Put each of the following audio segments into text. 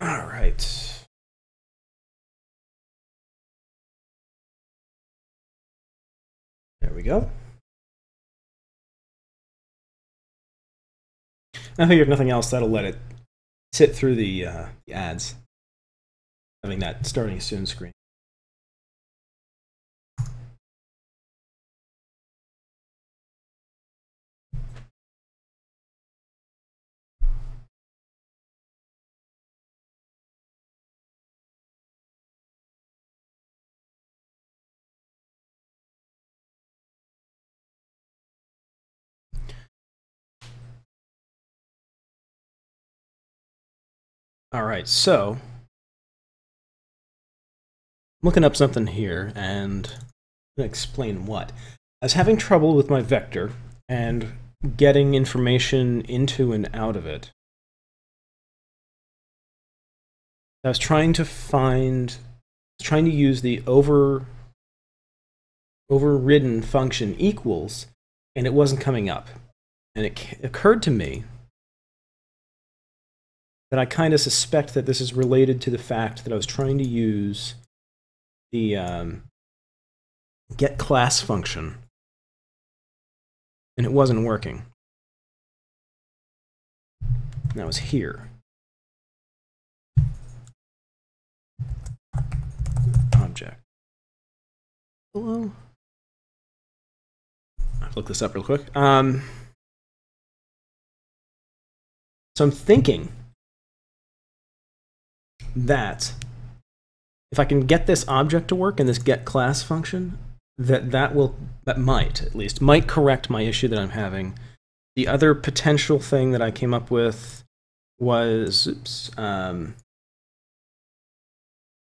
All right. There we go. I figured nothing else, that'll let it sit through the ads, having that starting soon screen. All right, so I'm looking up something here, and I'm going to explain what. I was having trouble with my vector and getting information into and out of it. I was trying to use the overridden function equals, and it wasn't coming up. And it occurred to me that I kind of suspect that this is related to the fact that I was trying to use the getClass function, and it wasn't working. That was here. Object. Hello? I'll look this up real quick. So I'm thinking that if I can get this object to work in this getClass function, that might correct my issue that I'm having. The other potential thing that I came up with was there's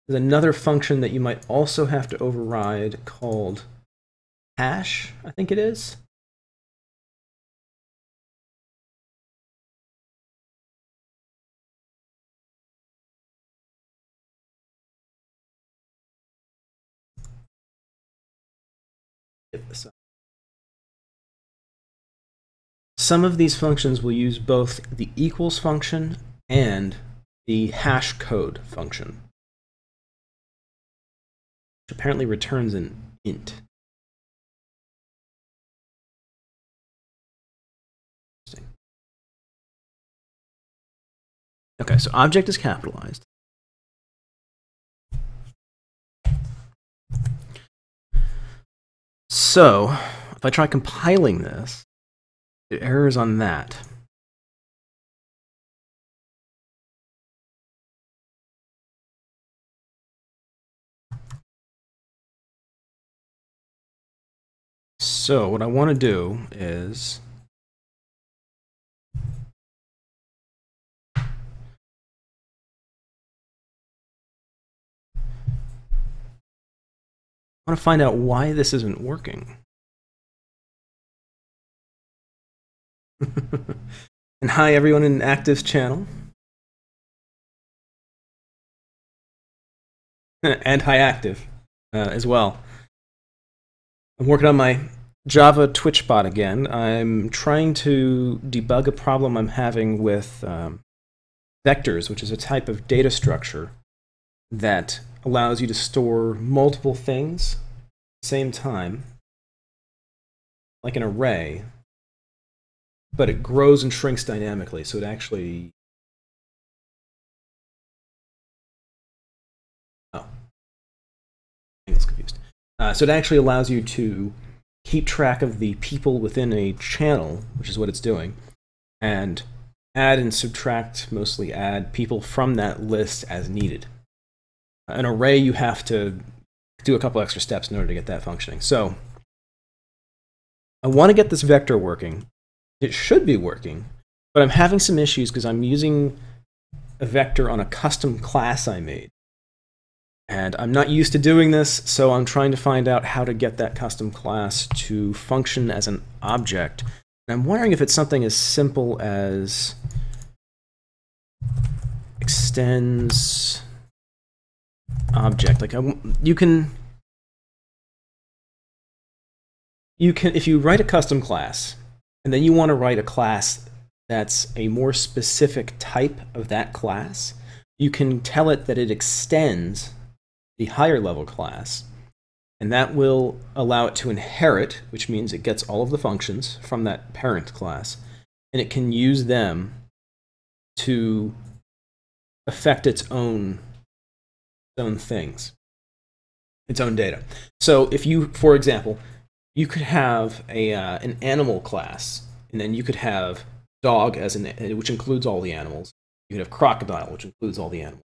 another function that you might also have to override called hash, I think it is. Get this up. Some of these functions will use both the equals function and the hash code function, which apparently returns an int. Okay, so object is capitalized. So if I try compiling this, it errors on that. So what I want to do is I want to find out why this isn't working. And hi everyone in Active's channel. And hi Active as well. I'm working on my Java Twitch bot again. I'm trying to debug a problem I'm having with vectors, which is a type of data structure that allows you to store multiple things at the same time, like an array, but it grows and shrinks dynamically, so it actually... Oh. I was confused. So it actually allows you to keep track of the people within a channel, which is what it's doing, and add and subtract, mostly add people from that list as needed. An array, you have to do a couple extra steps in order to get that functioning. So I want to get this vector working. It should be working, but I'm having some issues because I'm using a vector on a custom class I made. And I'm not used to doing this, so I'm trying to find out how to get that custom class to function as an object. And I'm wondering if it's something as simple as extends object. Like you can if you write a custom class and then you want to write a class that's a more specific type of that class, you can tell it that it extends the higher level class, and that will allow it to inherit, which means it gets all of the functions from that parent class, and it can use them to affect its own things, its own data. So if you, for example, you could have an animal class, and then you could have dog as which includes all the animals. You could have crocodile, which includes all the animals.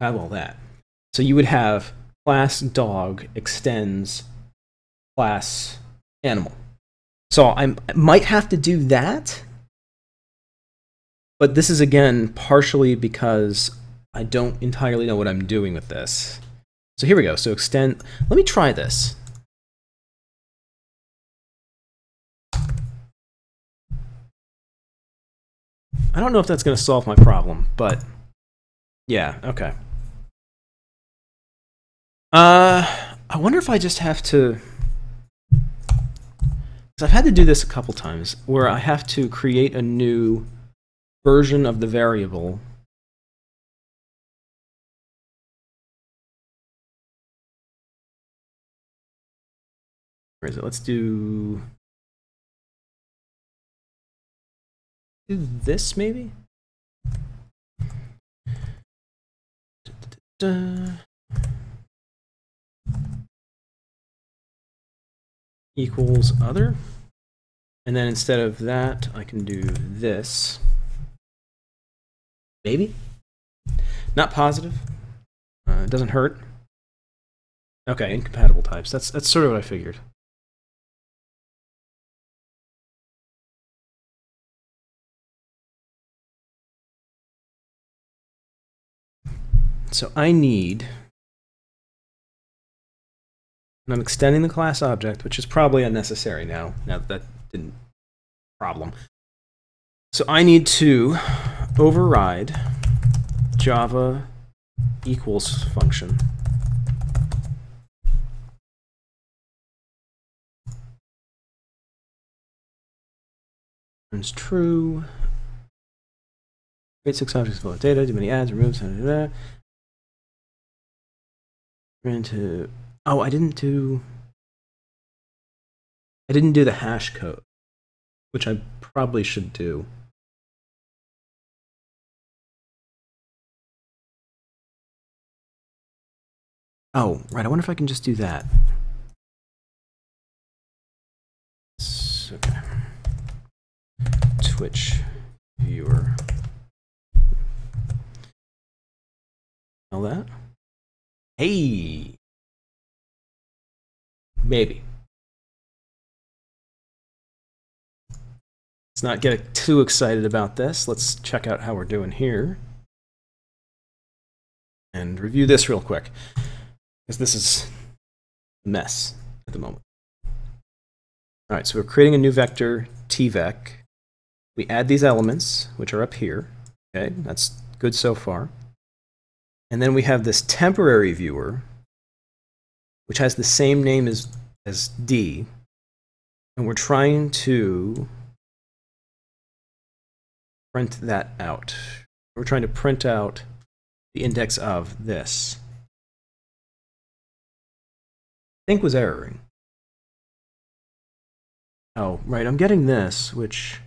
Have all that. So you would have class dog extends class animal. So I might have to do that, but this is again partially because I don't entirely know what I'm doing with this. So here we go. So extend. Let me try this. I don't know if that's going to solve my problem, but yeah, okay. I wonder if I just have to, because I've had to do this a couple times, where I have to create a new version of the variable. Where is it? Let's do this maybe? Equals other. And then instead of that, I can do this. Maybe? Not positive. It doesn't hurt. Okay, incompatible types. That's sort of what I figured. So I need, and I'm extending the class object, which is probably unnecessary now that didn't problem. So I need to override Java equals function. It's true. Create 6 objects full of data, do many adds, removes, into, oh, I didn't do the hash code, which I probably should do. Oh, right, I wonder if I can just do that. Okay. Twitch viewer. All that? Hey! Maybe. Let's not get too excited about this. Let's check out how we're doing here. And review this real quick, because this is a mess at the moment. All right, so we're creating a new vector, tvec. We add these elements, which are up here. Okay, that's good so far. And then we have this temporary viewer, which has the same name as D. And we're trying to print that out. We're trying to print out the index of this. I think was erroring. Oh, right, I'm getting this, which...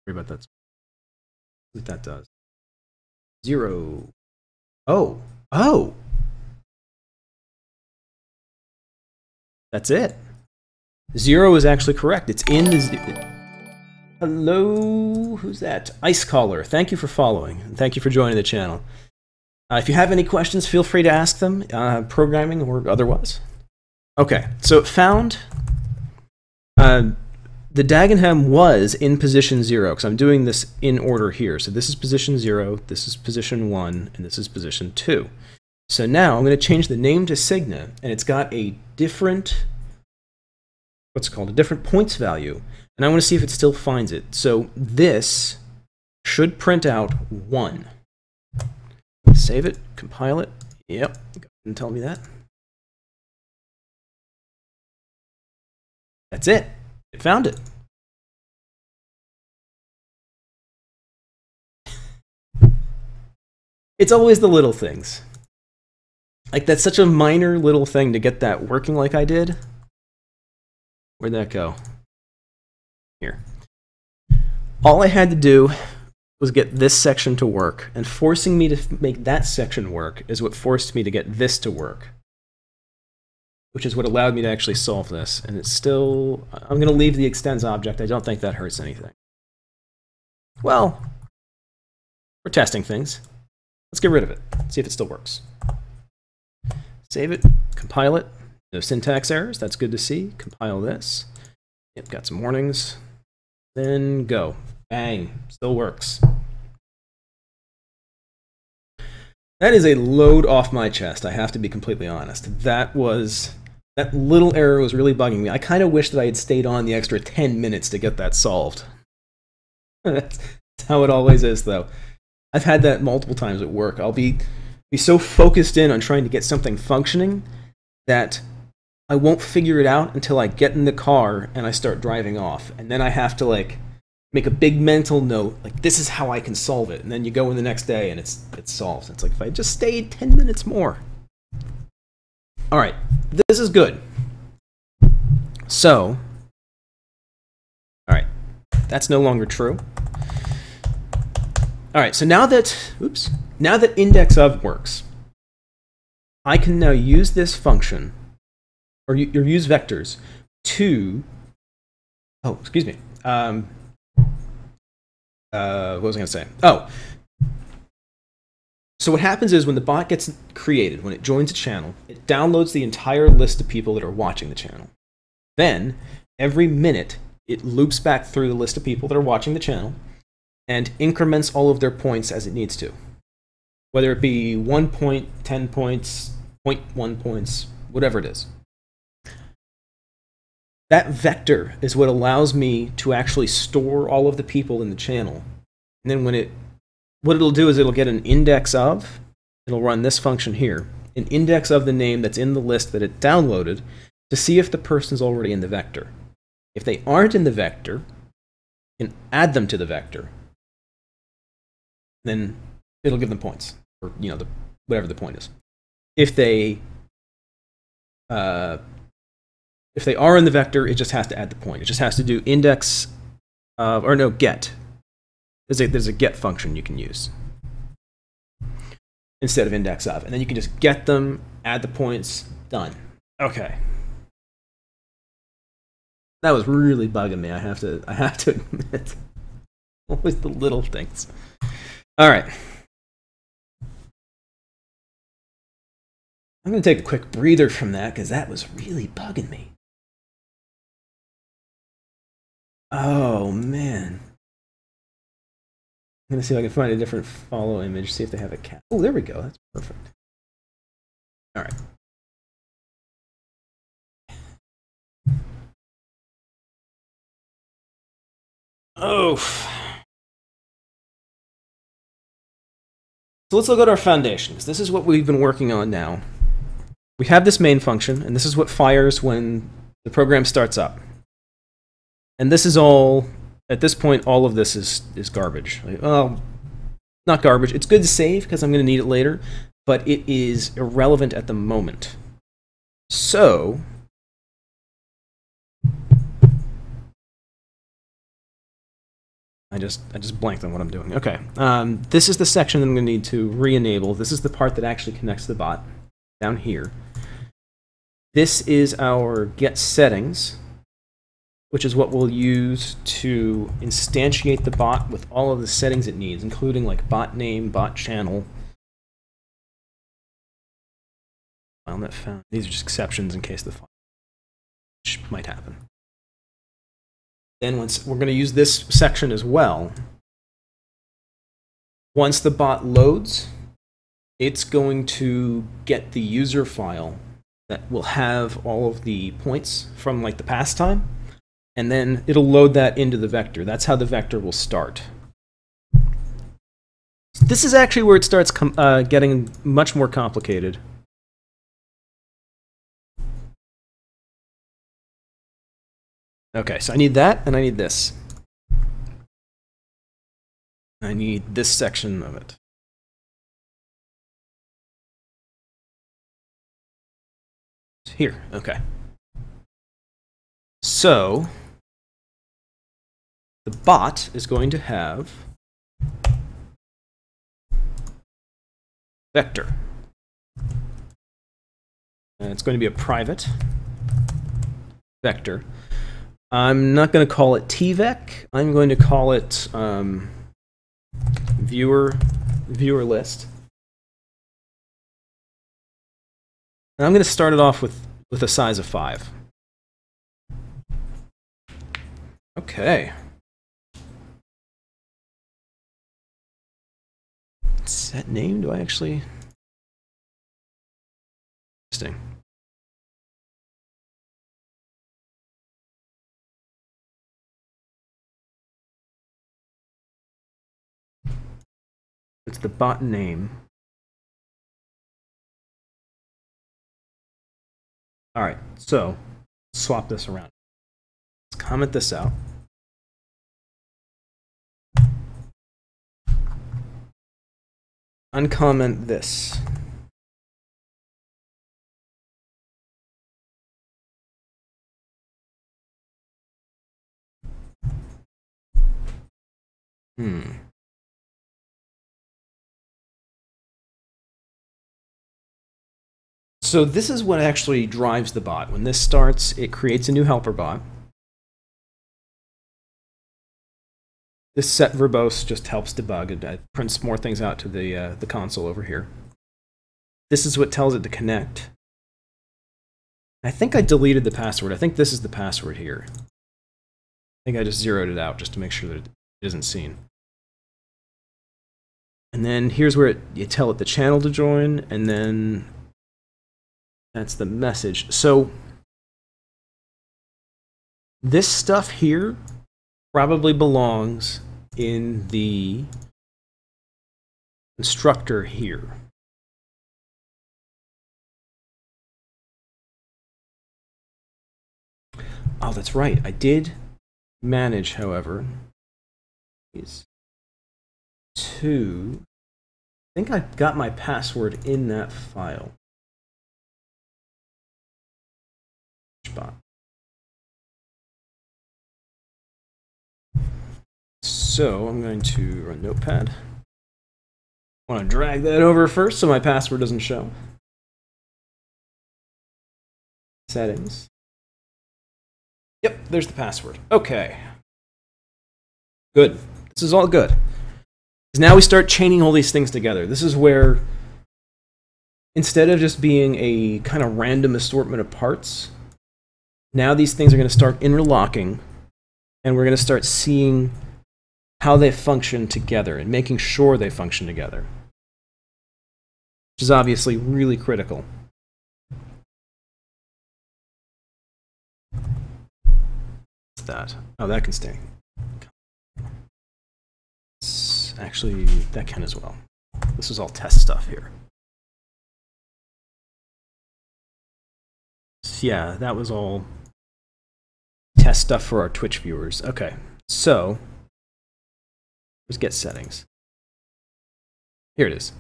Sorry about that. What that does. 0. Oh. Oh! That's it. 0 is actually correct. It's in the... Hello? Who's that? Ice Caller. Thank you for following. And thank you for joining the channel. If you have any questions, feel free to ask them, programming or otherwise. Okay, so it found... the Dagenham was in position 0, because I'm doing this in order here. So this is position 0, this is position 1, and this is position 2. So now I'm going to change the name to Cygna, and it's got a different, what's it called, a different points value. And I want to see if it still finds it. So this should print out 1. Save it, compile it. Yep, and tell me that. That's it. It found it. It's always the little things. Like, that's such a minor little thing to get that working like I did. Where'd that go? Here. All I had to do was get this section to work, and forcing me to make that section work is what forced me to get this to work, which is what allowed me to actually solve this. And it's still, I'm going to leave the extends object. I don't think that hurts anything. Well, we're testing things. Let's get rid of it, see if it still works. Save it, compile it. No syntax errors, that's good to see. Compile this. Yep, got some warnings. Then go. Bang, still works. That is a load off my chest, I have to be completely honest. That little error was really bugging me. I kind of wish that I had stayed on the extra 10 minutes to get that solved. That's how it always is, though. I've had that multiple times at work. I'll be so focused in on trying to get something functioning that I won't figure it out until I get in the car and I start driving off. And then I have to, like, make a big mental note, like, this is how I can solve it. And then you go in the next day and it's solved. It's like, if I just stayed 10 minutes more. All right, this is good. So, all right, that's no longer true. All right, so now that index of works, I can now use this function, or use vectors to, oh, excuse me. What was I going to say? Oh, so what happens is when the bot gets created, when it joins a channel, it downloads the entire list of people that are watching the channel. Then, every minute, it loops back through the list of people that are watching the channel and increments all of their points as it needs to. Whether it be 1 point, 10 points, 0.1 points, whatever it is. That vector is what allows me to actually store all of the people in the channel. And then what it'll do is it'll get an index of, it'll run this function here, an index of the name that's in the list that it downloaded to see if the person's already in the vector. If they aren't in the vector, you can add them to the vector. Then it'll give them points, or whatever the point is. If they are in the vector, it just has to add the point. It just has to do index of, or no, get. There's a get function you can use instead of index of, and then you can just get them, add the points, done. Okay. That was really bugging me. I have to admit. Always the little things. All right. I'm going to take a quick breather from that because that was really bugging me. Oh, man. I'm going to see if I can find a different follow image, see if they have a cat. Oh, there we go. That's perfect. All right. Oh. So let's look at our foundations. This is what we've been working on now. We have this main function, and this is what fires when the program starts up. And this is all, at this point, all of this is garbage. Well, not garbage. It's good to save because I'm going to need it later, but it is irrelevant at the moment. So, I just blanked on what I'm doing. Okay, this is the section that I'm going to need to re-enable. This is the part that actually connects the bot down here. This is our get settings, which is what we'll use to instantiate the bot with all of the settings it needs, including like bot name, bot channel. File not found. These are just exceptions in case the file, which might happen. Then once we're going to use this section as well. Once the bot loads, it's going to get the user file that will have all of the points from like the past time, and then it'll load that into the vector. That's how the vector will start. This is actually where it starts getting much more complicated. Okay, so I need that, and I need this. I need this section of it. Here, okay. So the bot is going to have vector. And it's going to be a private vector. I'm not going to call it tvec. I'm going to call it viewer list. And I'm going to start it off with a size of 5. Okay. Set name? Do I actually? Interesting. It's the bot name. All right, so swap this around. Let's comment this out. Uncomment this. So this is what actually drives the bot. When this starts, it creates a new helper bot. This set verbose just helps debug. It prints more things out to the console over here. This is what tells it to connect. I think I deleted the password. I think this is the password here. I think I just zeroed it out just to make sure that it isn't seen. And then here's where you tell it the channel to join, and then that's the message. So this stuff here probably belongs in the constructor here. Oh, that's right. I did manage, however, is to, I think I got my password in that file. So I'm going to run Notepad. I want to drag that over first so my password doesn't show. Settings. Yep, there's the password. Okay. Good. This is all good. Now we start chaining all these things together. This is where, instead of just being a kind of random assortment of parts, now these things are going to start interlocking, and we're going to start seeing how they function together and making sure they function together, which is obviously really critical. What's that? Oh, that can stay. Actually, that can as well. This is all test stuff here. So yeah, that was all test stuff for our Twitch viewers. Okay, so let's get settings. Here it is.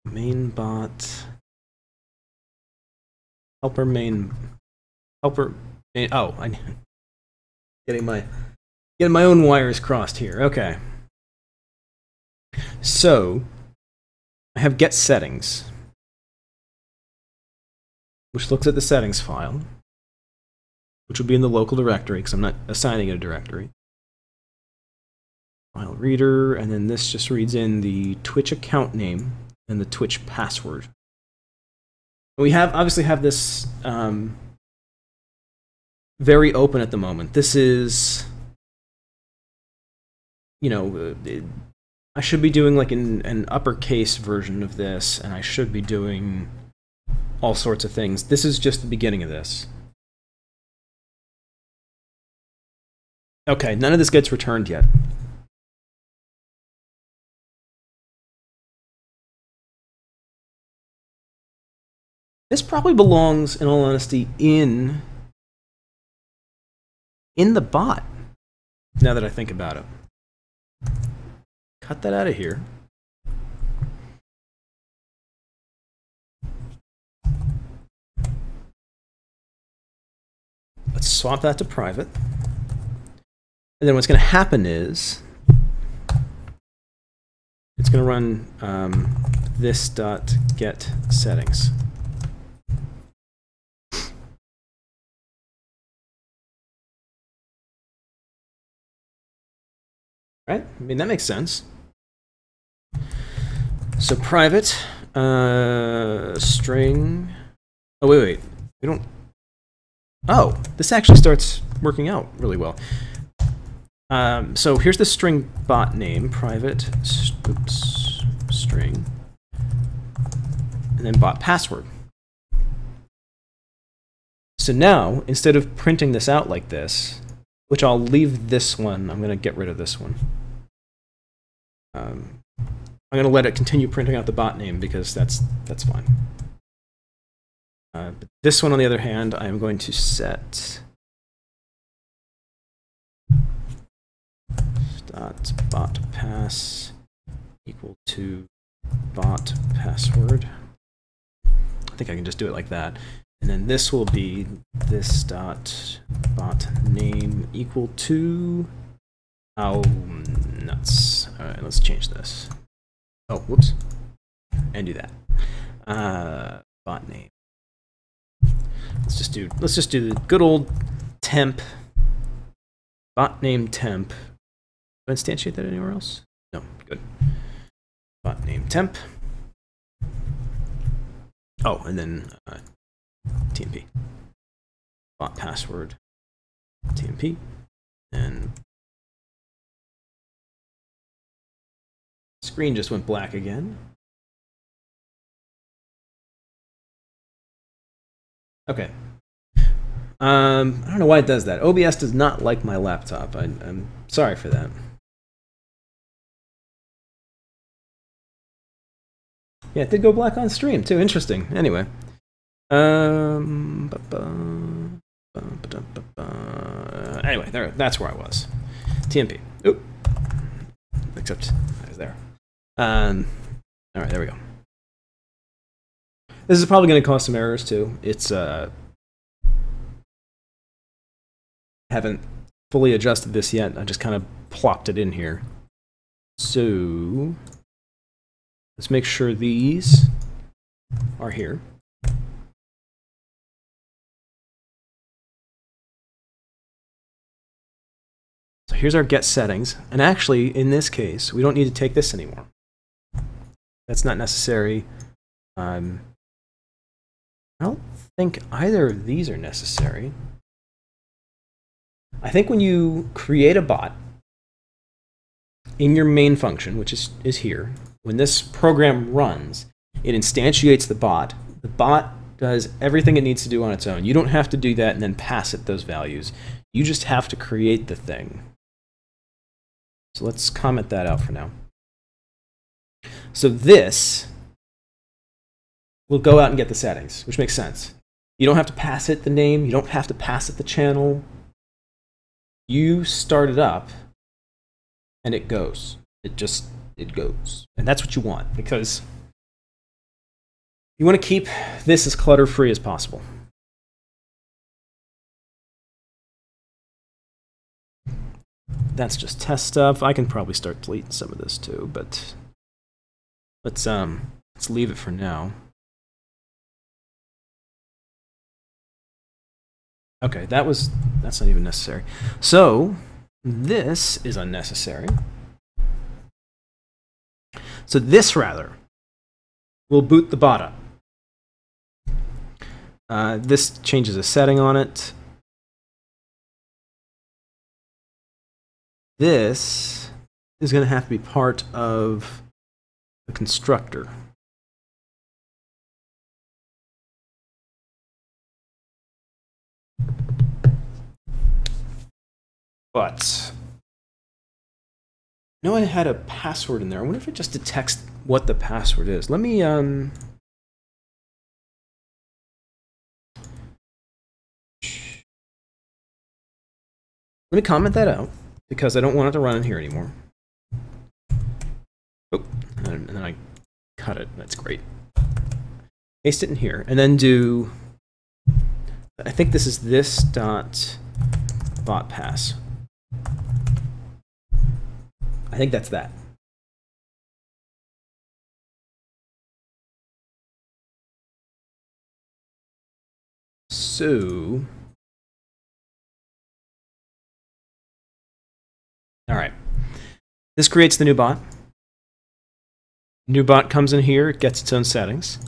Main bot. Helper main. Helper main. Oh, I'm getting my own wires crossed here. Okay. So I have get settings, which looks at the settings file, which will be in the local directory because I'm not assigning it a directory. File reader, and then this just reads in the Twitch account name and the Twitch password. We obviously have this very open at the moment. This is, you know, I should be doing like an uppercase version of this, and I should be doing all sorts of things. This is just the beginning of this. Okay, none of this gets returned yet. This probably belongs, in all honesty, in the bot, now that I think about it. Cut that out of here. let's swap that to private. And then what's going to happen is it's going to run this dot get settings. Right? I mean, that makes sense. So private string. Oh, wait. We don't. Oh, this actually starts working out really well. So here's the string bot name, private, string, and then bot password. So now, instead of printing this out like this, which I'll leave this one, I'm going to get rid of this one. I'm going to let it continue printing out the bot name because that's fine. But this one, on the other hand, I'm going to set bot pass equal to bot password. I think I can just do it like that. And then this will be this dot bot name equal to, oh, nuts. All right, let's change this. Oh, whoops. And do that. Bot name. Let's just do the good old temp. Bot name temp. Do I instantiate that anywhere else? No, good. Bot name temp. Oh, and then TMP. Bot password TMP. And screen just went black again. Okay. I don't know why it does that. OBS does not like my laptop. I'm sorry for that. Yeah, it did go black on stream too. Interesting. Anyway. Anyway, there. That's where I was. TMP. Oop. Except I was there. All right, there we go. This is probably going to cause some errors too. It's haven't fully adjusted this yet. I just kind of plopped it in here. So let's make sure these are here. So here's our get settings. And actually, in this case, we don't need to take this anymore. That's not necessary. I don't think either of these are necessary. I think when you create a bot in your main function, which is here, when this program runs, it instantiates the bot. The bot does everything it needs to do on its own. You don't have to do that and then pass it those values. You just have to create the thing. So let's comment that out for now. So this will go out and get the settings, which makes sense. You don't have to pass it the name. You don't have to pass it the channel. You start it up, and it goes. It goes. And that's what you want, because you want to keep this as clutter-free as possible. That's just test stuff. I can probably start deleting some of this too, but let's leave it for now. Okay, that's not even necessary. So this is unnecessary. So this rather will boot the bot up. This changes a setting on it. This is going to have to be part of the constructor. But I know I had a password in there. I wonder if it just detects what the password is. Let me comment that out, because I don't want it to run in here anymore. Oh, and then I cut it. That's great. Paste it in here, and then do I think this is this dot bot pass. I think that's that. So, all right. This creates the new bot. New bot comes in here, it gets its own settings,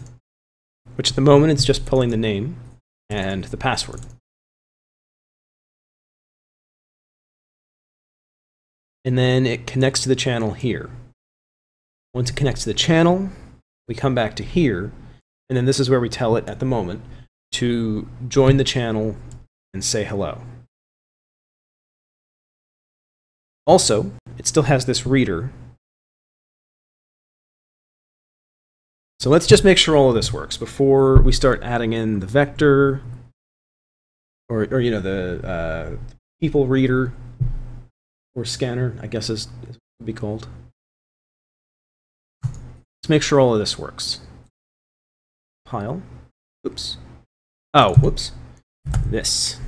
which at the moment it's just pulling the name and the password. And then it connects to the channel here. Once it connects to the channel, we come back to here, and then this is where we tell it at the moment to join the channel and say hello. Also, it still has this reader. So let's just make sure all of this works before we start adding in the vector or you know, the people reader or scanner, I guess is what it would be called. Let's make sure all of this works. Pile. Oops. Oh, whoops. This.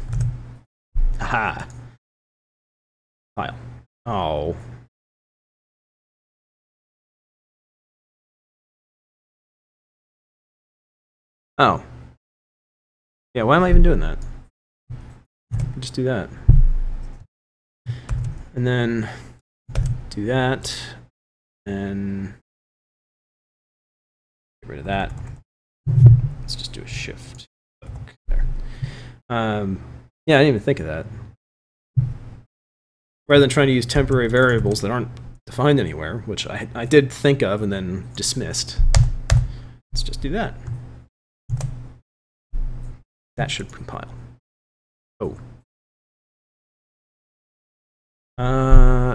Aha. Pile. Oh. Oh. Yeah, why am I even doing that? Just do that. And then do that. And get rid of that. Let's just do a shift. There. Yeah, I didn't even think of that. Rather than trying to use temporary variables that aren't defined anywhere, which I did think of and then dismissed. Let's just do that. That should compile. Oh.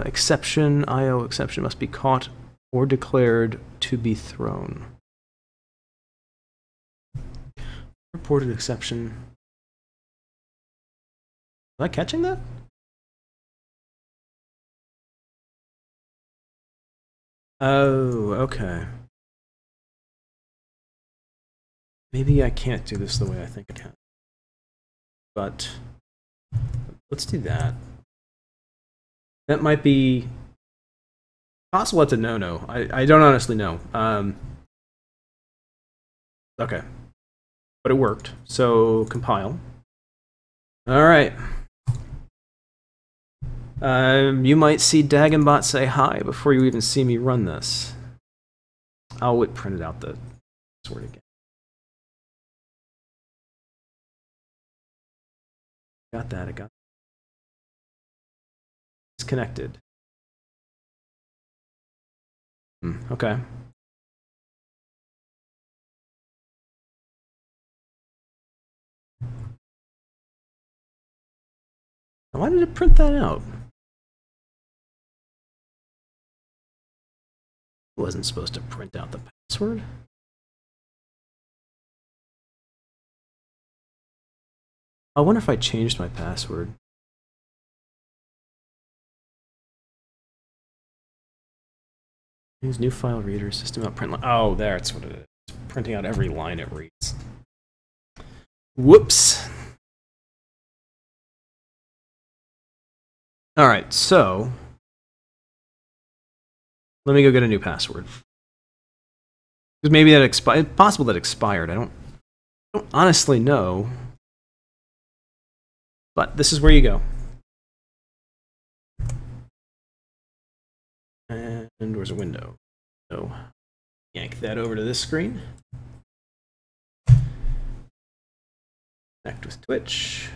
Exception, IO exception must be caught or declared to be thrown. Reported exception. Am I catching that? Oh, okay. Maybe I can't do this the way I think I can. But let's do that. That might be possible. It's a no-no. I don't honestly know. Okay. But it worked. So compile. All right. You might see Dagonbot say hi before you even see me run this. I'll print out the password again. Got that. I got. It's connected. Okay. Why did it print that out? It wasn't supposed to print out the password. I wonder if I changed my password. Use new file reader, system out print line. Oh, there, it's what it is. It's printing out every line it reads. Whoops. All right, so let me go get a new password. Because maybe that expired. Possible that expired. I don't honestly know. But this is where you go. And where's a window? So yank that over to this screen. Connect with Twitch.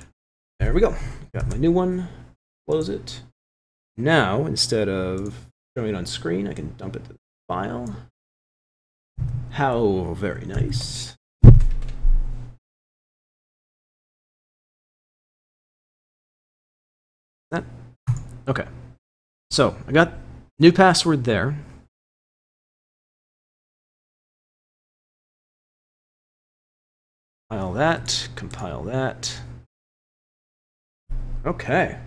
There we go. Got my new one. Close it. Now, instead of showing it on screen, I can dump it to the file. How very nice. That. Okay. So I got new password there. Compile that. Compile that. Okay.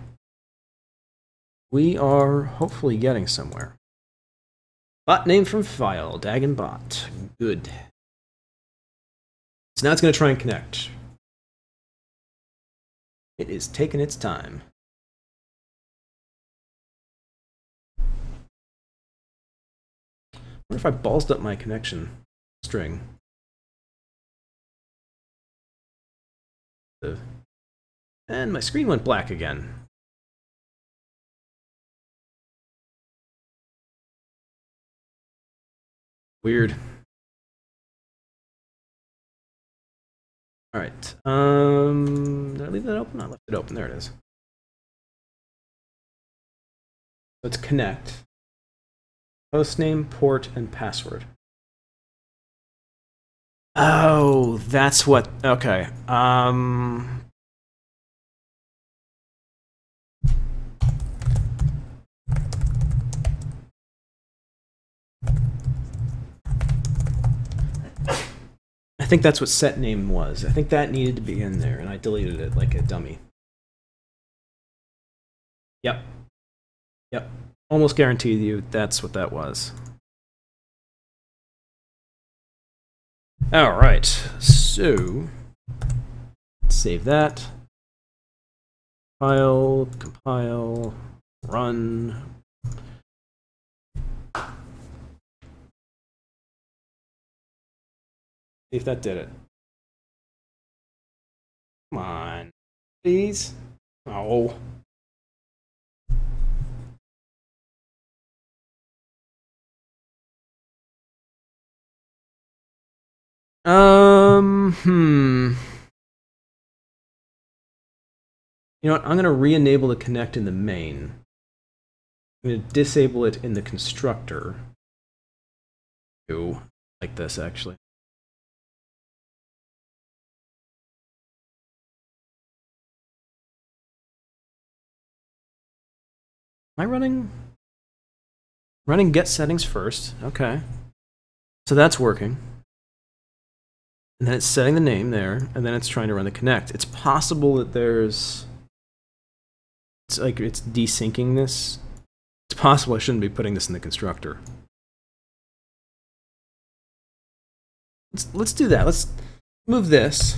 We are hopefully getting somewhere. Bot name from file, Dagonbot. Good. So now it's going to try and connect. It is taking its time. I wonder if I ballsed up my connection string. And my screen went black again. Weird. All right. Did I leave that open? I left it open. There it is. Let's connect. Hostname, port, and password. Oh, that's what. Okay. I think that's what set name was. I think that needed to be in there, and I deleted it like a dummy. Yep. Yep. Almost guaranteed you that's what that was. All right. So, save that. File, compile, run. See if that did it. Come on. Please? Oh. You know what? I'm going to re-enable the connect in the main. I'm going to disable it in the constructor. Ooh, like this, actually. Am I running get settings first? Okay. So that's working. And then it's setting the name there, and then it's trying to run the connect. It's possible that it's desyncing this. It's possible I shouldn't be putting this in the constructor. Let's do that. Let's move this.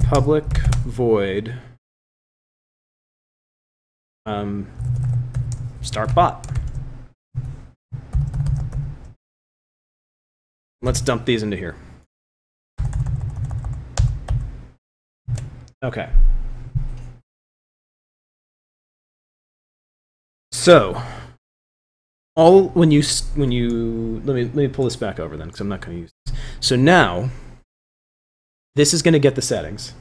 Public void start bot. Let's dump these into here. Okay. So, when you let me pull this back over then, because I'm not going to use this. So now, this is going to get the settings,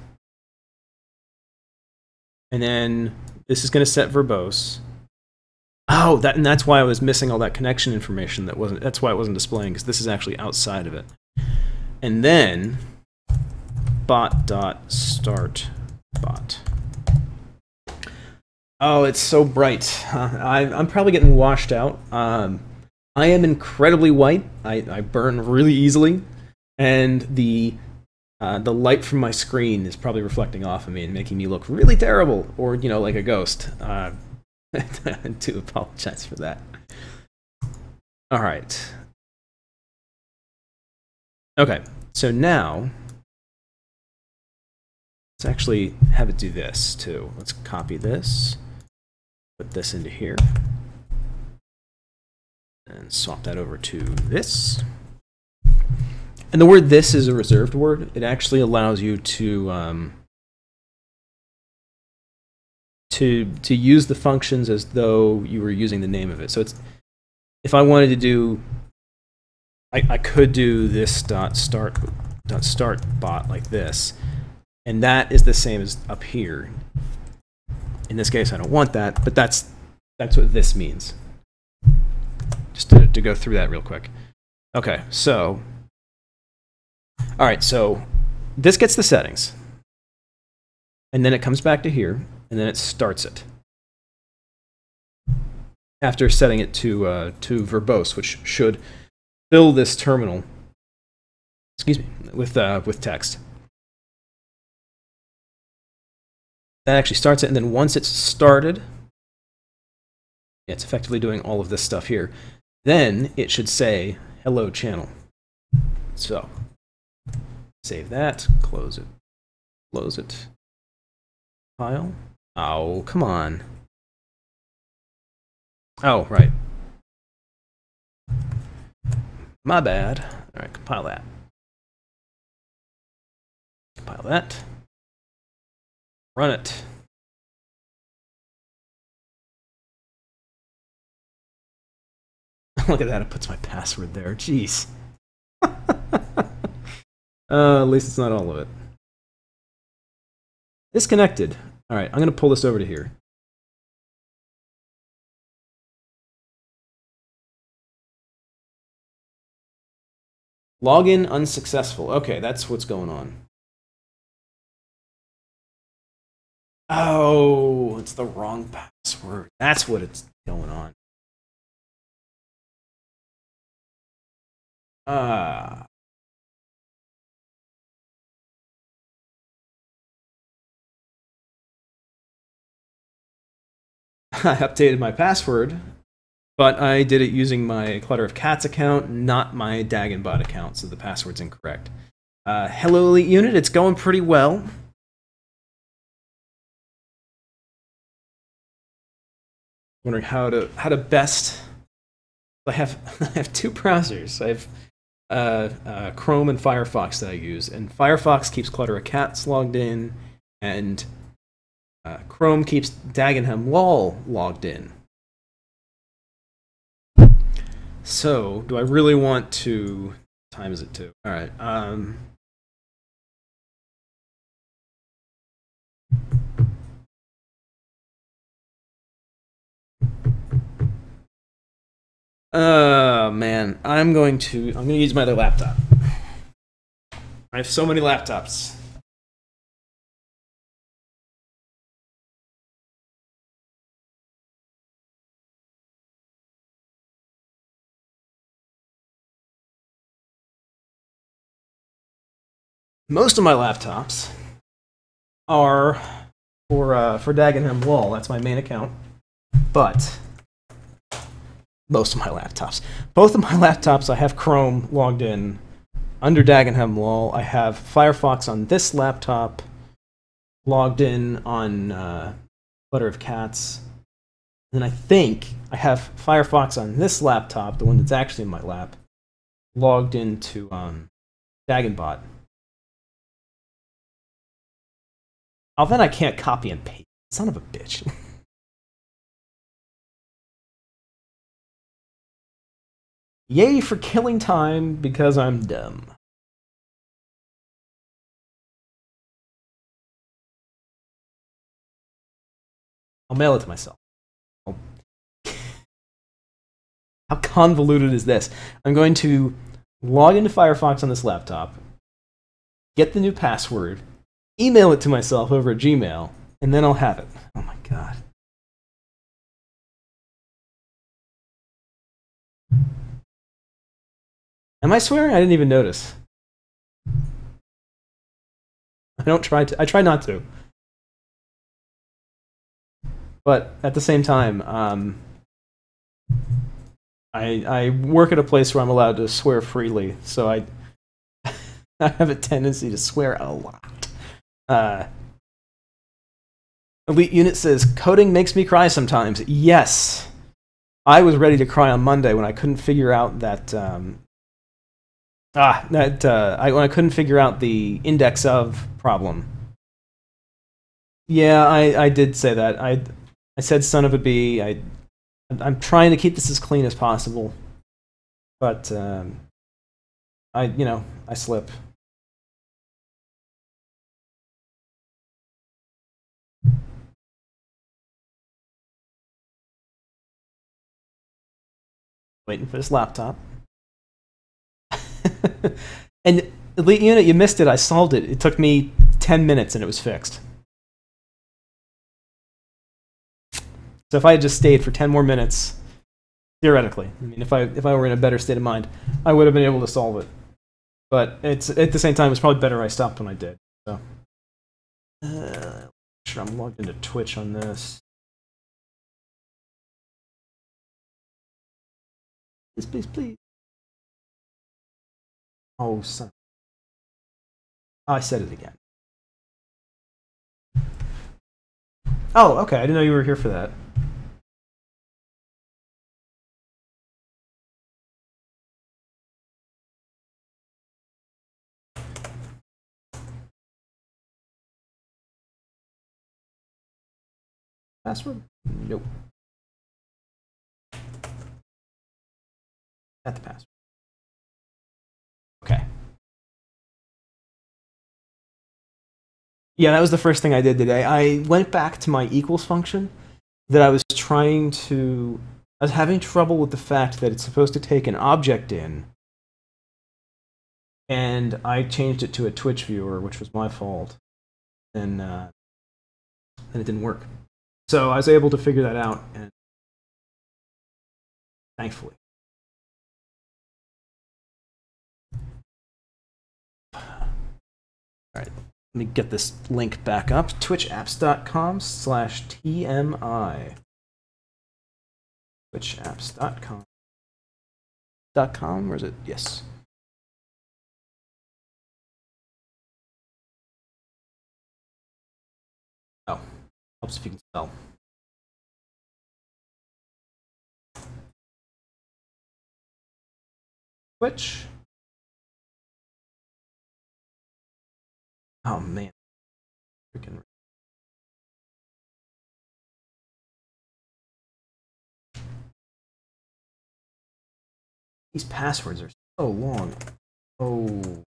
and then this is going to set verbose. Oh, and that's why I was missing all that connection information. That's why it wasn't displaying, because this is actually outside of it. And then bot.start bot. Oh, it's so bright. I'm probably getting washed out. I am incredibly white. I burn really easily, and the light from my screen is probably reflecting off of me and making me look really terrible, or like a ghost. I do apologize for that. All right. Okay, so now let's actually have it do this too. Let's copy this, put this into here, and swap that over to this. And the word "this" is a reserved word. It actually allows you to use the functions as though you were using the name of it. So if I wanted to do, I could do this start bot like this, and that is the same as up here. In this case, I don't want that, but that's what this means. Just to go through that real quick. Okay, so all right, so this gets the settings, and then it comes back to here, and then it starts it after setting it to verbose, which should fill this terminal. Excuse me, with text. That actually starts it, and then once it's started, it's effectively doing all of this stuff here. Then it should say "Hello channel." So save that, close it. Close it. File. Oh, come on. Oh, right. My bad. All right, compile that. Compile that. Run it. Look at that, it puts my password there. Jeez. At least it's not all of it. Disconnected. All right, I'm going to pull this over to here. Login unsuccessful. Okay, that's what's going on. Oh, it's the wrong password. That's what it's going on. I updated my password, but I did it using my Clutter of Cats account, not my Dagonbot account, so the password's incorrect. Hello, Elite Unit. It's going pretty well. Wondering how to best. I have two browsers. I have Chrome and Firefox that I use, and Firefox keeps Clutter of Cats logged in, and Chrome keeps Dagenham Lol logged in. So, do I really want to? What time is it too? All right. Man, I'm going to use my other laptop. I have so many laptops. Most of my laptops are for Dagenham Lol. That's my main account. But most of my laptops, both of my laptops, I have Chrome logged in under Dagenham Lol. I have Firefox on this laptop, logged in on Clutter of Cats. And I think I have Firefox on this laptop, the one that's actually in my lap, logged into Dagonbot. Oh, then I can't copy and paste. Son of a bitch. Yay for killing time because I'm dumb. I'll mail it to myself. How convoluted is this? I'm going to log into Firefox on this laptop, get the new password, email it to myself over at Gmail, and then I'll have it. Oh my god. Am I swearing? I didn't even notice. I try not to. But at the same time, I work at a place where I'm allowed to swear freely, so I have a tendency to swear a lot. Elite Unit says, coding makes me cry sometimes. Yes. I was ready to cry on Monday when I couldn't figure out that when I couldn't figure out the index of problem. Yeah, I did say that. I said son of a bee. I'm trying to keep this as clean as possible, but I slip. Waiting for this laptop. And Elite Unit, you missed it. I solved it. It took me 10 minutes and it was fixed. So if I had just stayed for 10 more minutes, theoretically, I mean, if I were in a better state of mind, I would have been able to solve it. But it's at the same time, it's probably better I stopped when I did. So, sure, I'm logged into Twitch on this. Please, please, please. Oh, son. Oh, I said it again. Oh, okay. I didn't know you were here for that. Password? Nope. At the password. Okay. Yeah, that was the first thing I did today. I went back to my equals function that I was trying to... I was having trouble with the fact that it's supposed to take an object in, and I changed it to a Twitch viewer, which was my fault, and it didn't work. So I was able to figure that out, and thankfully. All right. Let me get this link back up. twitchapps.com/TMI. twitchapps.com. Where is it? Yes. Oh, helps if you can spell. Twitch. Oh man. Freaking. These passwords are so long. Oh.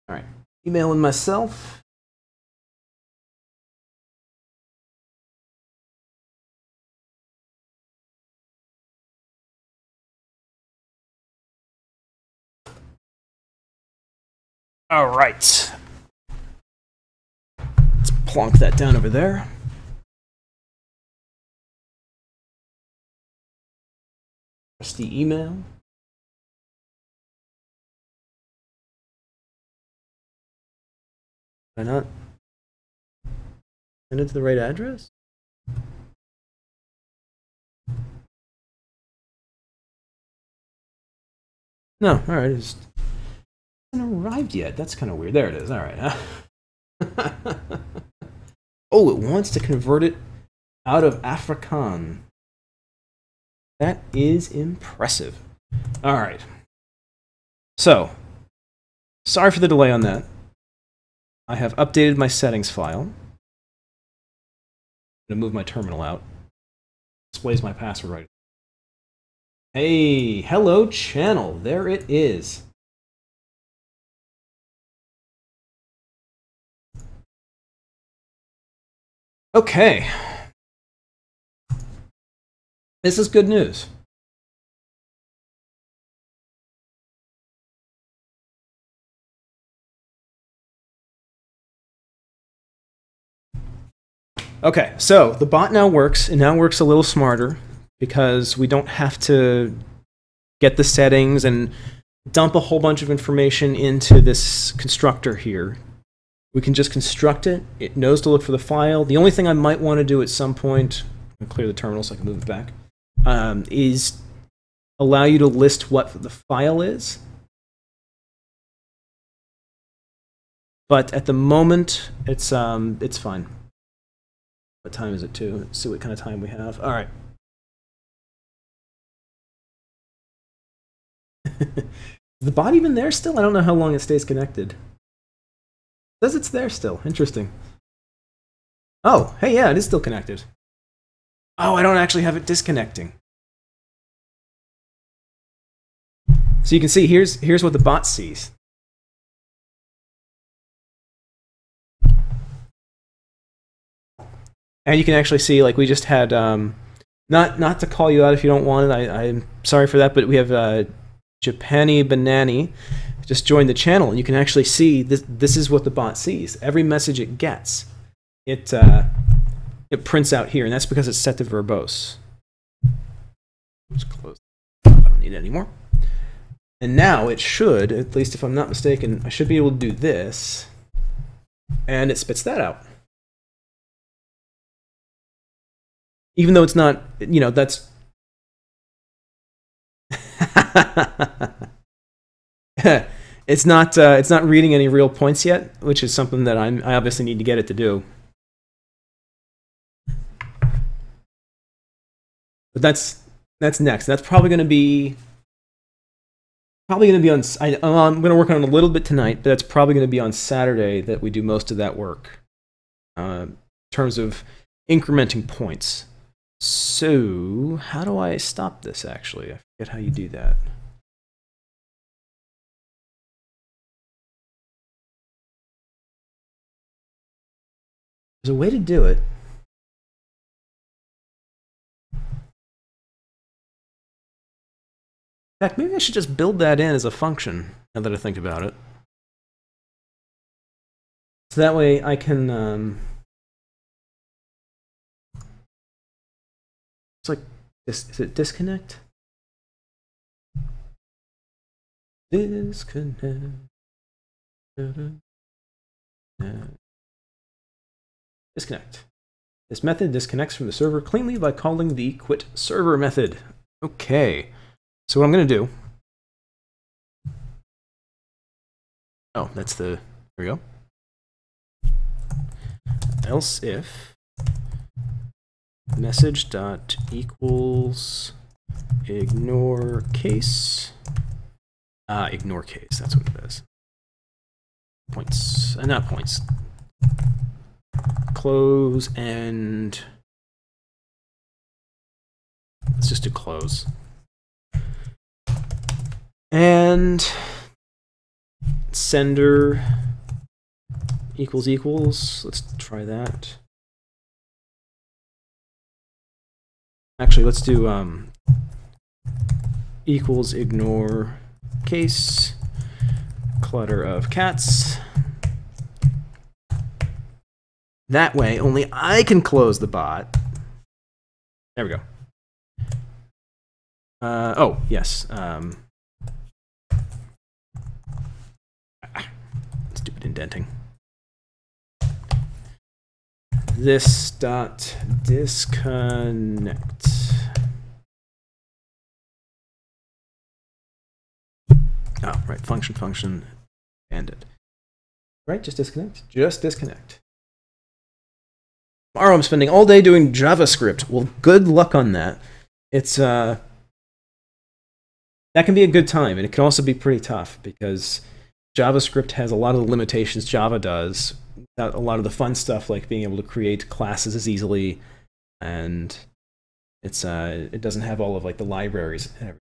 All right. Emailing myself. All right. Let's plonk that down over there. Press the email. Why not? Send it to the right address? No, alright, it just hasn't arrived yet. That's kind of weird. There it is. Alright, huh? Oh, it wants to convert it out of Afrikaans. That is impressive. Alright. So, sorry for the delay on that. I have updated my settings file. I'm going to move my terminal out. Displays my password right. Hey, hello channel. There it is. Okay. This is good news. Okay, so the bot now works. It now works a little smarter because we don't have to get the settings and dump a whole bunch of information into this constructor here. We can just construct it. It knows to look for the file. The only thing I might want to do at some point, I'll clear the terminal so I can move it back, is allow you to list what the file is. But at the moment, it's fine. What time is it too? Let's see what kind of time we have. All right. Is the bot even there still? I don't know how long it stays connected. It says it's there still. Interesting. Oh, hey, yeah, it is still connected. Oh, I don't actually have it disconnecting. So you can see here's what the bot sees. And you can actually see, like, we just had, not to call you out if you don't want it, I'm sorry for that, but we have Japani Banani just joined the channel, and you can actually see this is what the bot sees. Every message it gets, it prints out here, and that's because it's set to verbose. Just close. I don't need it anymore. And now it should, at least if I'm not mistaken, I should be able to do this, and it spits that out. Even though it's not, you know, that's... it's not reading any real points yet, which is something that I obviously need to get it to do. But that's next. That's probably going to be on. I'm going to work on it a little bit tonight, but that's probably going to be on Saturday that we do most of that work. In terms of incrementing points. So, how do I stop this, actually? I forget how you do that. There's a way to do it. In fact, maybe I should just build that in as a function, now that I think about it. So that way I can... it's like, is it disconnect? Disconnect. Disconnect. This method disconnects from the server cleanly by calling the quit server method. Okay. So what I'm going to do... oh, that's the... there we go. Else if message dot equals ignore case. Ignore case, that's what it is. Points, not points. Close and let's just do close. And sender equals. Let's try that. Actually, let's do equals ignore case clutter of cats. That way, only I can close the bot. There we go. Oh, yes. Stupid indenting. This dot disconnect. Oh, right. Function, and it. Right, just disconnect. Just disconnect. Tomorrow I'm spending all day doing JavaScript. Well, good luck on that. It's that can be a good time, and it can also be pretty tough because JavaScript has a lot of the limitations Java does. A lot of the fun stuff like being able to create classes as easily, and it doesn't have all of like the libraries and everything.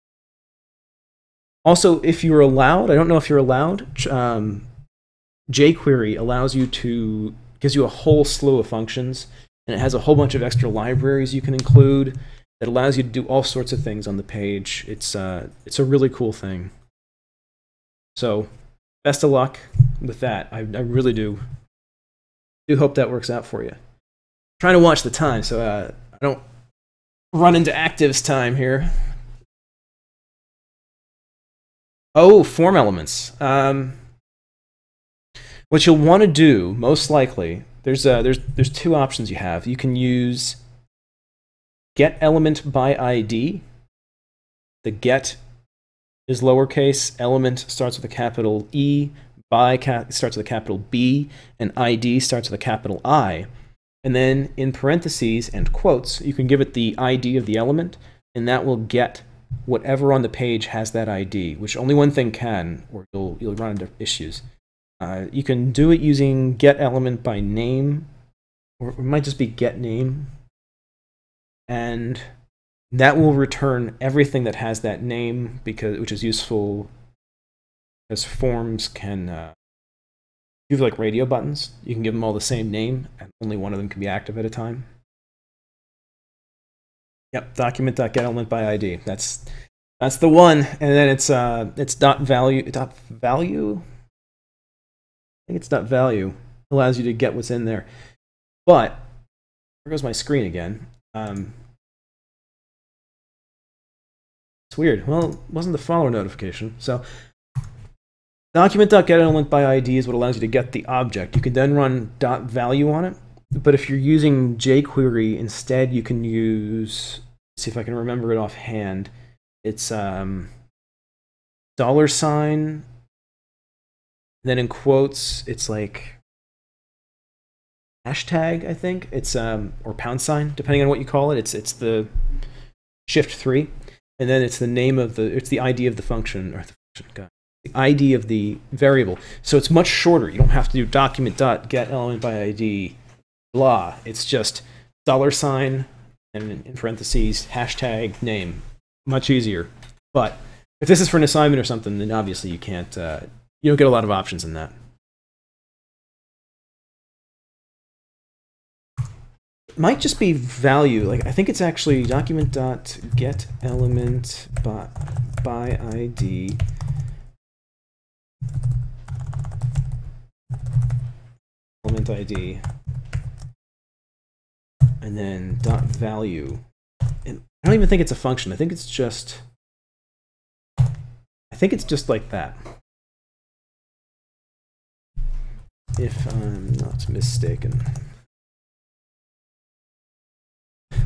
Also, if you're allowed, I don't know if you're allowed, jQuery allows you to, gives you a whole slew of functions, and it has a whole bunch of extra libraries you can include that allows you to do all sorts of things on the page. It's a really cool thing. So, best of luck with that. I really do hope that works out for you. I'm trying to watch the time so I don't run into actives time here. Oh, form elements. What you'll want to do, most likely, there's two options you have. You can use get element by ID. The get is lowercase, element starts with a capital E, by starts with a capital B, and ID starts with a capital I. And then in parentheses and quotes, you can give it the ID of the element, and that will get whatever on the page has that ID, which only one thing can, or you'll run into issues. You can do it using get element by name, or it might just be get name, and that will return everything that has that name, which is useful because forms can you have like radio buttons. You can give them all the same name, and only one of them can be active at a time. Yep, document.getElement by ID. That's the one, and then it's .value. I think it's .value. Allows you to get what's in there. But there goes my screen again. It's weird. Well, it wasn't the follower notification. So document.getElement by ID is what allows you to get the object. You can then run .value on it. But if you're using jQuery instead, you can use, see if I can remember it offhand. It's $, then in quotes, it's like hashtag, I think. It's or pound sign, depending on what you call it. It's the shift 3. And then it's the name of it's the ID of the function, or the function, God, the ID of the variable. So it's much shorter. You don't have to do document.getElementById, blah. It's just $, and in parentheses, hashtag name. Much easier. But if this is for an assignment or something, then obviously you can't, you don't get a lot of options in that. It might just be value. Like, I think it's actually document.getElementById. Element ID. And then .value. And I don't even think it's a function. I think it's just like that. If I'm not mistaken.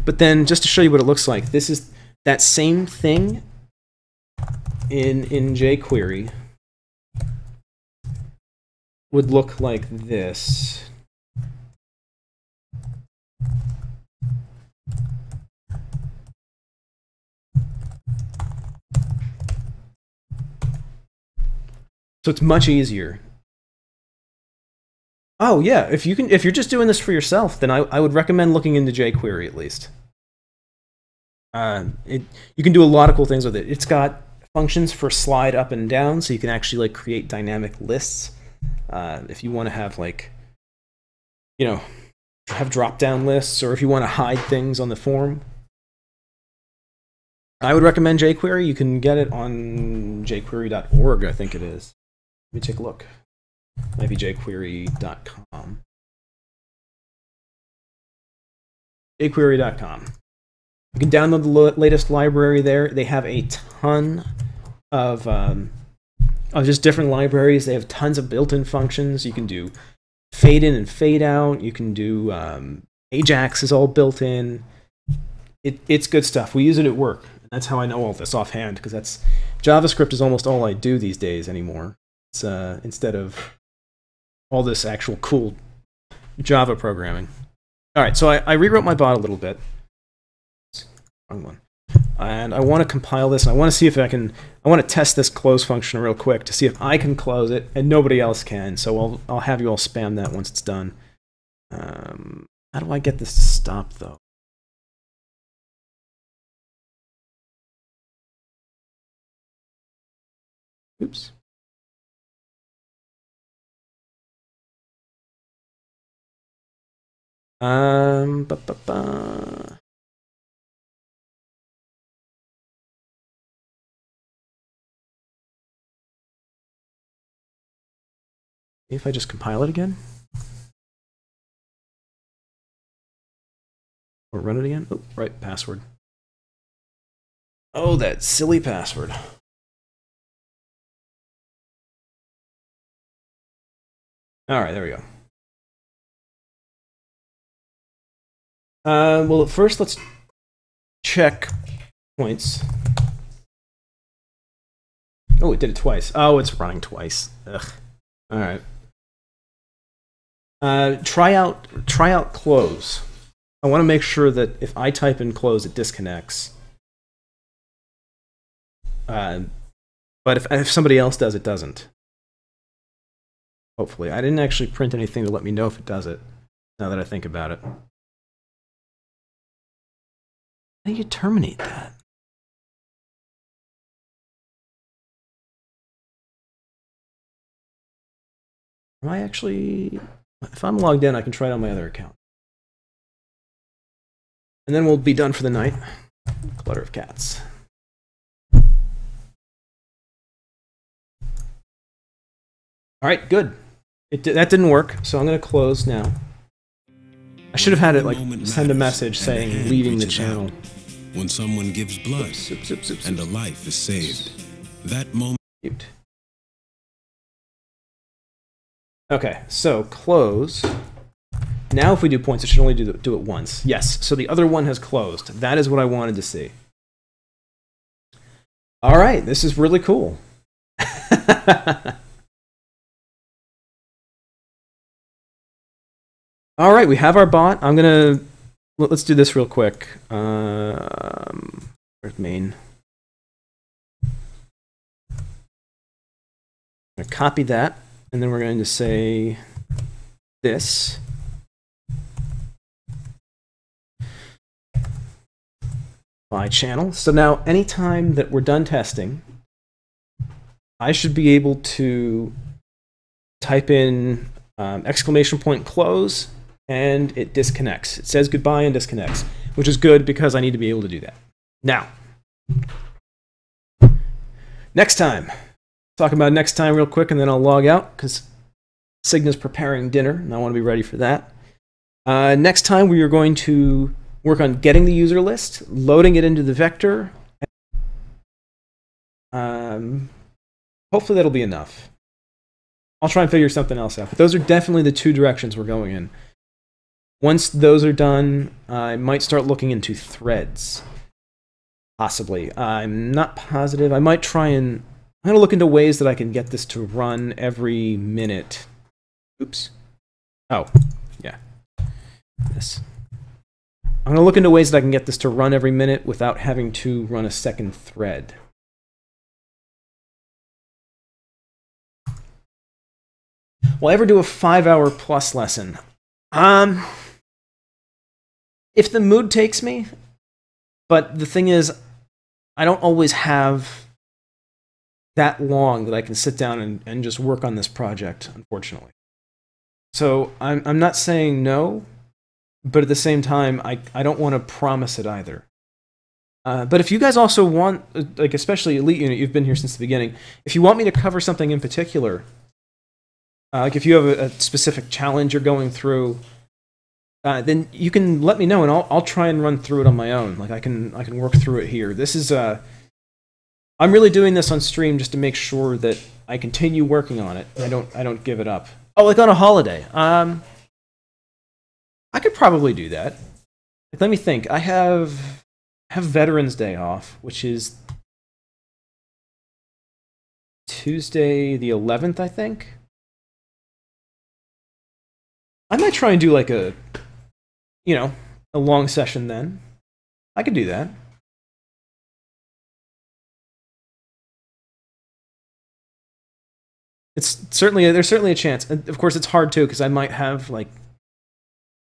But then, just to show you what it looks like, this is that same thing in jQuery would look like this. So it's much easier. Oh yeah, if you're just doing this for yourself, then I would recommend looking into jQuery at least. You can do a lot of cool things with it. It's got functions for slide up and down, so you can actually like create dynamic lists. If you want to have like, have drop-down lists, or if you want to hide things on the form. I would recommend jQuery. You can get it on jQuery.org, I think it is. Let me take a look. Might be jQuery.com. jQuery.com. You can download the latest library there. They have a ton of just different libraries. They have tons of built-in functions. You can do fade in and fade out. You can do Ajax is all built in. It's good stuff. We use it at work. That's how I know all this offhand, because JavaScript is almost all I do these days anymore. It's instead of all this actual cool Java programming. All right, so I rewrote my bot a little bit. Wrong one. And I want to compile this, and I want to see if I want to test this close function real quick to see if I can close it and nobody else can. So I'll have you all spam that once it's done. How do I get this to stop, though? Oops. If I just compile it again? Or run it again? Oh, right, password. Oh, that silly password. All right, there we go. Well, at first, let's check points. Oh, it did it twice. Oh, it's running twice. Ugh. All right. Try out close. I want to make sure that if I type in close, it disconnects. But if somebody else does, it doesn't. Hopefully. I didn't actually print anything to let me know if it does it, now that I think about it. How do you terminate that? Am I actually... If I'm logged in, I can try it on my other account. And then we'll be done for the night. Clutter of cats. All right, good. That didn't work, so I'm going to close now. I should have had it like send a message saying leaving the channel. When someone gives blood and a life is saved, that moment. Okay, so close. Now if we do points, it should only do it once. Yes, so the other one has closed. That is what I wanted to see. All right, this is really cool. All right, we have our bot. Let's do this real quick. Where's main? I'm gonna copy that, and then we're going to say this. By channel. So now anytime that we're done testing, I should be able to type in exclamation point close, and it disconnects. It says goodbye and disconnects, which is good because I need to be able to do that. Now, next time. Talk about next time real quick, and then I'll log out because Cygna's preparing dinner, and I want to be ready for that. Next time we are going to work on getting the user list, loading it into the vector. Hopefully that'll be enough. I'll try and figure something else out. But those are definitely the two directions we're going in. Once those are done, I might start looking into threads. Possibly. I'm not positive. I might try and... I'm going to look into ways that I can get this to run every minute. Oops. Oh, yeah. This. I'm going to look into ways that I can get this to run every minute without having to run a second thread. Will I ever do a 5-hour plus lesson? If the mood takes me, but the thing is, I don't always have that long that I can sit down and just work on this project, unfortunately. So I'm not saying no, but at the same time, I don't want to promise it either. But if you guys also want, like especially Elite Unit, you've been here since the beginning, if you want me to cover something in particular, like if you have a specific challenge you're going through, then you can let me know, and I'll try and run through it on my own. Like I can work through it here. This is I'm really doing this on stream just to make sure that I continue working on it. I don't give it up. Oh, like on a holiday. I could probably do that. Like, let me think. I have Veterans Day off, which is Tuesday the 11th, I think. I might try and do like a long session then. I could do that. There's certainly a chance. And of course, it's hard too because I might have like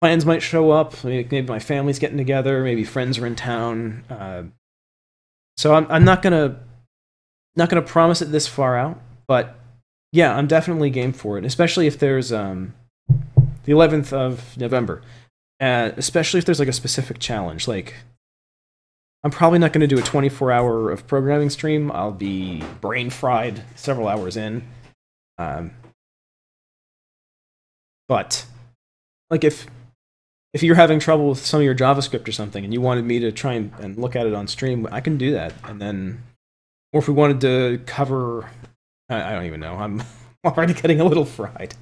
plans might show up. Maybe my family's getting together. Maybe friends are in town. So I'm not gonna promise it this far out. But yeah, I'm definitely game for it. Especially if there's the 11th of November. Especially if there's like a specific challenge. Like I'm probably not going to do a 24-hour of programming stream. I'll be brain fried several hours in. But like if you're having trouble with some of your JavaScript or something and you wanted me to try and look at it on stream, I can do that. And then, or if we wanted to cover, I don't even know. I'm already getting a little fried.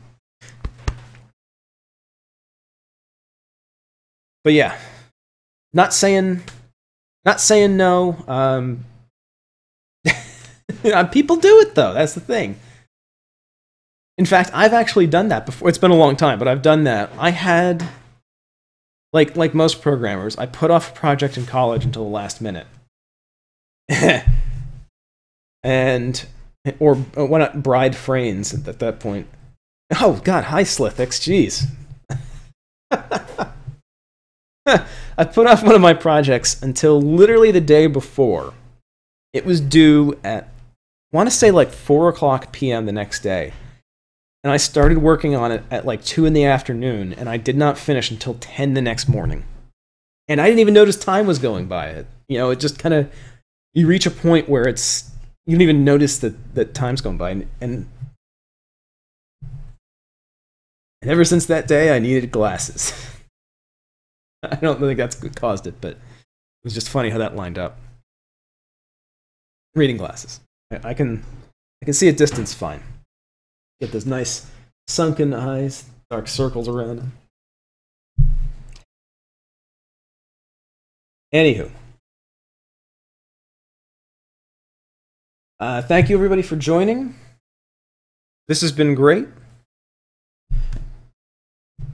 But yeah, not saying no. People do it though. That's the thing. In fact, I've actually done that before. It's been a long time, but I've done that. I had, like most programmers, I put off a project in college until the last minute, or why not bride frames at that point? Oh God, hi Slithix, jeez. I put off one of my projects until literally the day before. It was due at, I want to say like 4:00 p.m. the next day. And I started working on it at like 2 in the afternoon, and I did not finish until 10 the next morning. And I didn't even notice time was going by it. It just kind of, you reach a point where you don't even notice that time's going by. And ever since that day, I needed glasses. I don't think that's what caused it, but it was just funny how that lined up. Reading glasses. I can see a distance fine. Get those nice sunken eyes, dark circles around them. Anywho. Thank you everybody for joining. This has been great.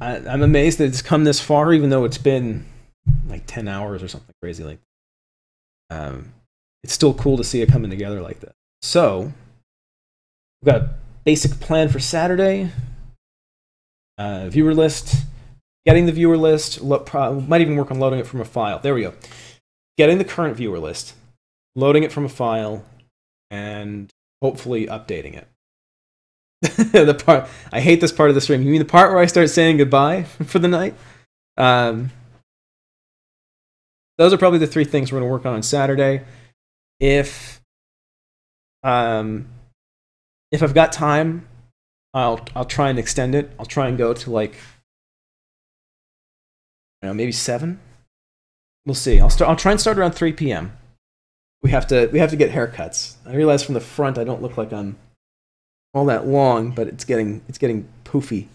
I'm amazed that it's come this far, even though it's been like 10 hours or something crazy like that. It's still cool to see it coming together like that. So, we've got a basic plan for Saturday. Viewer list. Getting the viewer list. Might even work on loading it from a file. There we go. Getting the current viewer list. Loading it from a file. And hopefully updating it. I hate this part of the stream. You mean the part where I start saying goodbye for the night? Those are probably the 3 things we're going to work on Saturday. If I've got time, I'll try and extend it. I'll try and go to like, I don't know, maybe 7. We'll see. I'll try and start around 3 p.m. We have to get haircuts. I realize from the front I don't look like I'm all that long, but it's getting poofy.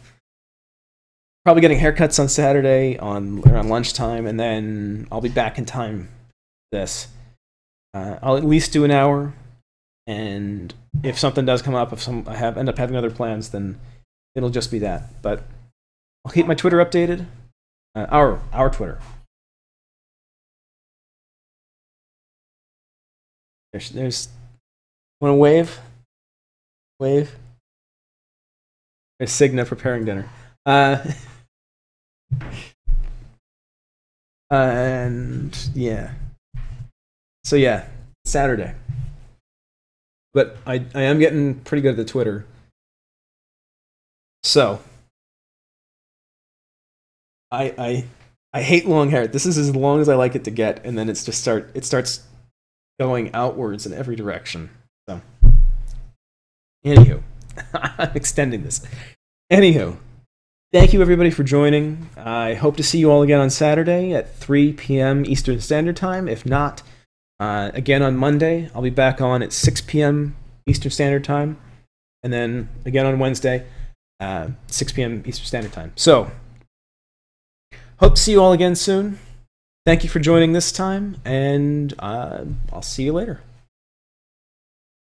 Probably getting haircuts on Saturday around lunchtime, and then I'll be back in time for this. I'll at least do an hour, and if something does come up, end up having other plans, then it'll just be that. But I'll keep my Twitter updated. Our Twitter. There's want to wave? Wave. There's Cigna preparing dinner. And yeah. So yeah, Saturday. But I am getting pretty good at the Twitter. So I hate long hair. This is as long as I like it to get, and then it starts going outwards in every direction. So anywho, I'm extending this. Anywho, thank you everybody for joining. I hope to see you all again on Saturday at 3 p.m. Eastern Standard Time. If not, again on Monday, I'll be back on at 6 p.m. Eastern Standard Time. And then again on Wednesday, 6 p.m. Eastern Standard Time. So, hope to see you all again soon. Thank you for joining this time, and I'll see you later.